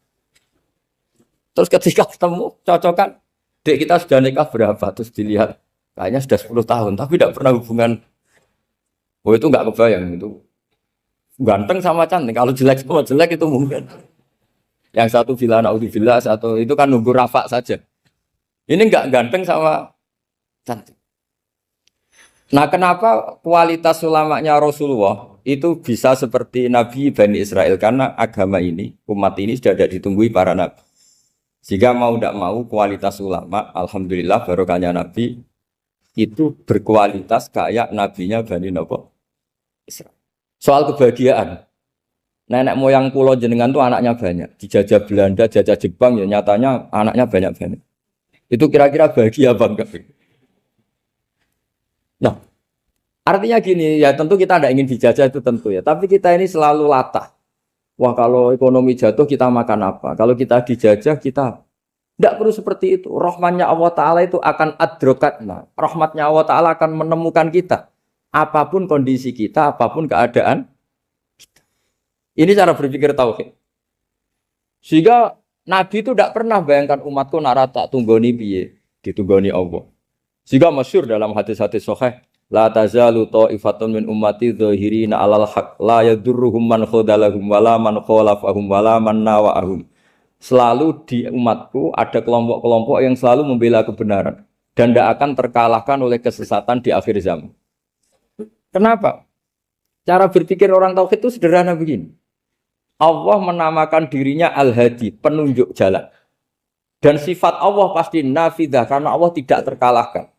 Terus ketika ketemu, cocokan, dek kita sudah nikah berapa? Terus dilihat, kayaknya sudah 10 tahun, tapi tidak pernah hubungan. Oh itu nggak kebayang, itu ganteng sama cantik. Kalau jelek sama jelek itu mungkin. Yang satu bilang naudzubillah, satu itu kan nunggu rafa saja. Ini nggak ganteng sama cantik. Nah kenapa kualitas ulamanya Rasulullah itu bisa seperti Nabi Bani Israel? Karena agama ini, umat ini sudah tidak ditunggui para nabi. Jika mau tidak mau kualitas ulama, alhamdulillah barokahnya Nabi itu berkualitas kayak nabinya Bani Israel. Soal kebahagiaan, nenek moyang pulau jenengan tuh anaknya banyak, dijajah Belanda, jajah Jepang ya nyatanya anaknya banyak. Itu kira-kira bahagia apa enggak? Nah, artinya gini ya tentu kita tidak ingin dijajah itu tentu ya, tapi kita ini selalu latah. Wah kalau ekonomi jatuh kita makan apa? Kalau kita dijajah kita tidak perlu seperti itu. Rahmatnya Allah Ta'ala itu akan adrokatna. Rahmatnya Allah Ta'ala akan menemukan kita. Apapun kondisi kita, apapun keadaan kita. Ini cara berpikir tauhid. Sehingga Nabi itu tidak pernah bayangkan umatku narata tunggoni piye, ditunggoni Allah. Sehingga masyhur dalam hadis-hadis sahih, la tazalu ta'ifatun min ummati dzahirina 'alal haq la yadurruhum man khadalahum wala man khalafahum wala man nawa'ahum. Selalu di umatku ada kelompok-kelompok yang selalu membela kebenaran dan tidak akan terkalahkan oleh kesesatan di akhir zaman. Kenapa? Cara berpikir orang tauhid itu sederhana begini. Allah menamakan dirinya Al-Hadi, penunjuk jalan. Dan sifat Allah pasti nafidah karena Allah tidak terkalahkan.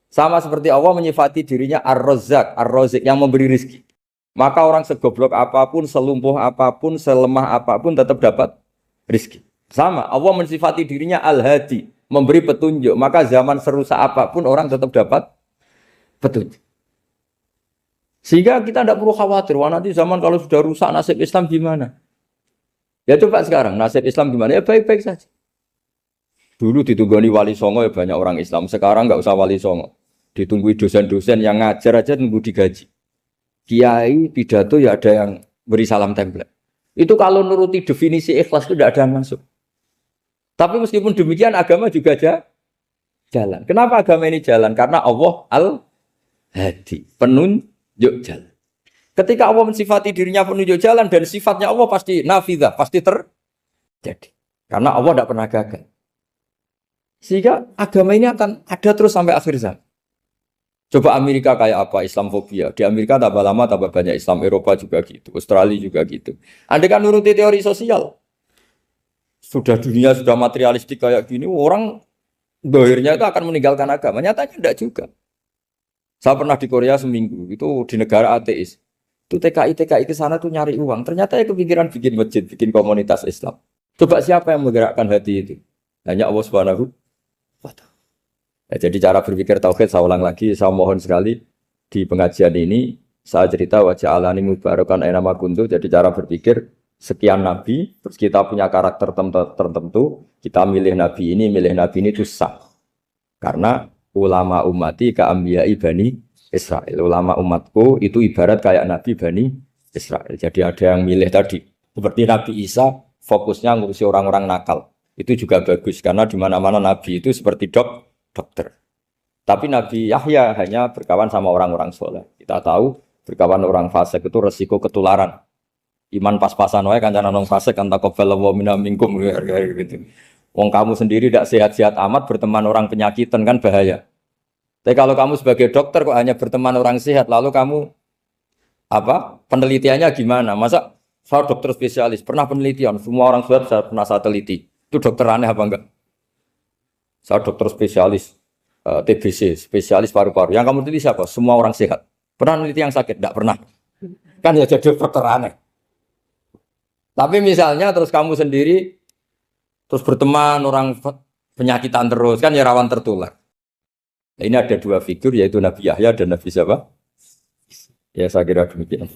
Sama seperti Allah menyifati dirinya Ar-Razzaq, Ar-Razik yang memberi rezeki. Maka orang segoblok apapun, selumpuh apapun, selemah apapun tetap dapat rezeki. Sama, Allah mensifati dirinya Al-Hadi, memberi petunjuk. Maka zaman serusak apapun orang tetap dapat petunjuk. Sehingga kita tidak perlu khawatir, wah nanti zaman kalau sudah rusak nasib Islam gimana? Ya coba sekarang nasib Islam gimana? Ya baik-baik saja. Dulu ditunggoni wali songo ya banyak orang Islam. Sekarang nggak usah wali songo. Ditunggu dosen-dosen yang ngajar aja tunggu digaji. Kiai pidato ya ada yang beri salam template. Itu kalau nuruti definisi ikhlas itu tidak ada yang masuk. Tapi meskipun demikian agama juga jalan. Kenapa agama ini jalan? Karena Allah Al-Hadi, penunjuk jalan. Ketika Allah mensifati dirinya penunjuk jalan dan sifatnya Allah pasti nafidah, pasti terjadi. Karena Allah tidak pernah gagal. Sehingga agama ini akan ada terus sampai akhir zaman. Coba Amerika kayak apa, Islamofobia. Di Amerika tambah lama tambah banyak Islam, Eropa juga gitu, Australia juga gitu. Anda kan nuruti teori sosial. Sudah dunia sudah materialistik kayak gini, orang dohirnya itu akan meninggalkan agama. Nyatanya tidak juga. Saya pernah di Korea seminggu, itu di negara ateis. Itu TKI ke sana tuh nyari uang. Ternyata ya kepikiran bikin masjid, bikin komunitas Islam. Coba siapa yang menggerakkan hati itu? Hanya Allah Subhanahu wa Ta'ala. Jadi cara berpikir tauhid saya ulang lagi, saya mohon sekali di pengajian ini saya cerita wajah alani mubarakan aina ma kuntu. Jadi cara berpikir sekian nabi, terus kita punya karakter tertentu, kita milih nabi ini itu sah. Karena ulama ummati ka'ambiyai Bani Israel. Ulama umatku itu ibarat kayak nabi Bani Israel. Jadi ada yang milih tadi. Seperti Nabi Isa, fokusnya ngurusi orang-orang nakal. Itu juga bagus, karena di mana-mana nabi itu seperti dokter. Tapi Nabi Yahya hanya berkawan sama orang-orang soleh. Kita tahu berkawan orang fasik itu resiko ketularan. Iman pas-pasan wae kancanan wong fasik kan taqabbalallahu minna minkum gitu. Wong kamu sendiri tidak sehat-sehat amat berteman orang penyakitan kan bahaya. Tapi kalau kamu sebagai dokter kok hanya berteman orang sehat, lalu kamu apa? Penelitiannya gimana? Masa saya dokter spesialis, pernah penelitian, semua orang sehat saya pernah saya teliti. Itu dokter aneh apa enggak? Saya dokter spesialis TBC, spesialis paru-paru. Yang kamu teliti siapa? Semua orang sehat. Pernah meneliti yang sakit? Tidak pernah. Kan ya jadi dokter aneh. Tapi misalnya terus kamu sendiri terus berteman orang penyakitan terus kan ya rawan tertular. Nah, ini ada dua figur yaitu Nabi Yahya dan Nabi siapa? Ya saya kira demikian.